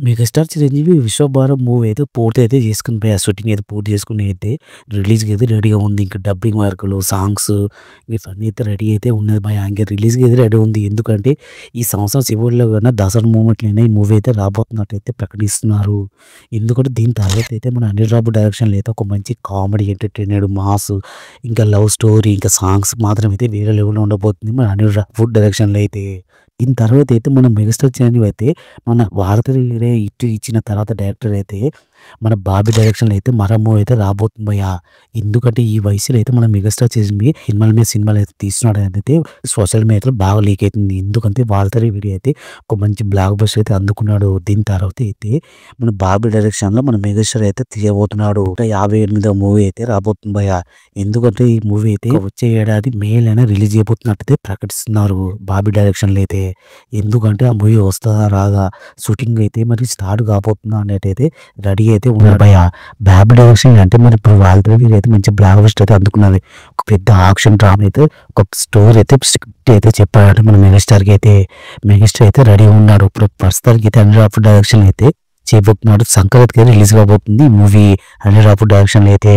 Megastar Chiranjeevi 'విశ్వభారం' movie అయితే పూర్తయితే చేసుకొని పోయి, ఆ షూటింగ్ అయితే పూర్తి చేసుకొని అయితే రిలీజ్‌కి అయితే రెడీగా ఉంది. ఇంకా డబ్బింగ్ వర్కులు, సాంగ్స్ ఇవన్నీ అయితే రెడీ అయితే ఉన్నది భయ్యా. ఇంక రిలీజ్‌కి అయితే రెడీ ఉంది. ఎందుకంటే ఈ సంవత్సరం చివరిలో కన్నా దసరా మూమెంట్‌లోనే ఈ మూవీ అయితే రాబోతున్నట్టయితే ప్రకటిస్తున్నారు. ఎందుకంటే దీని తర్వాత అయితే మన అనిల్ రావిపూడి డైరెక్షన్‌లో అయితే ఒక మంచి కామెడీ, ఎంటర్‌టైనర్, మాస్, ఇంకా లవ్ స్టోరీ, ఇంకా సాంగ్స్ మాత్రం అయితే వేరే లెవెల్‌లో ఉండబోతుంది మన అనిల్ రావిపూడి డైరెక్షన్‌లో అయితే. దీని తర్వాత అయితే మన మెగాస్టార్ చిరంజీవి అయితే మన 'భారతీయుడే' హిట్ ఇచ్చిన తర్వాత డైరెక్టర్ అయితే మన 'బాబీ' డైరెక్షన్‌లో అయితే మరో మూవీ అయితే రాబోతుంది భయ్యా. ఎందుకంటే ఈ వయసులో అయితే మన మెగాస్టార్ చిరంజీవి సినిమాల మీద సినిమాలు అయితే తీస్తున్నాడు అనేది సోషల్ మీడియాలో బాగా లీక్ అయితుంది. ఎందుకంటే 'భారతీయుడే' అయితే ఒక మంచి బ్లాక్ బస్టర్ అయితే అందుకున్నాడు. దీని తర్వాత అయితే మన 'బాబీ' డైరెక్షన్‌లో మన మెగాస్టార్ అయితే తీయబోతున్నాడు. 58వ మూవీ అయితే రాబోతుంది భయ్యా. ఎందుకంటే ఈ మూవీ అయితే వచ్చే ఏడాది మేలోనే రిలీజ్ చేయబోతున్నట్టయితే ప్రకటిస్తున్నారు 'బాబీ' డైరెక్షన్‌లో అయితే. ఎందుకంటే ఆ మూవీ వస్తదా రాదా, షూటింగ్ అయితే మరి స్టార్ట్ కాబోతుందా అనేటైతే రెడీ అయితే ఉన్నారు భయ్యా. 'బాబీ' డైరెక్షన్ అంటే మరి ఇప్పుడు వాళ్ళతో అయితే మంచి బ్లాక్ బస్టర్ అయితే అందుకున్నది. ఒక పెద్ద యాక్షన్ డ్రామా అయితే ఒక స్టోరీ అయితే స్క్రిప్ట్ అయితే చెప్పాడంటే మన మెగాస్టార్‌కి అయితే. మెగాస్టార్ అయితే రెడీ ఉన్నాడు. ఇప్పుడు ప్రస్తుతానికి అయితే అనిల్ రావిపూడి డైరెక్షన్ అయితే చేయబోతున్నాడు. సంక్రాంతికి రిలీజ్ కాబోతుంది ఈ మూవీ అనిల్ రావిపూడి డైరెక్షన్‌లో అయితే.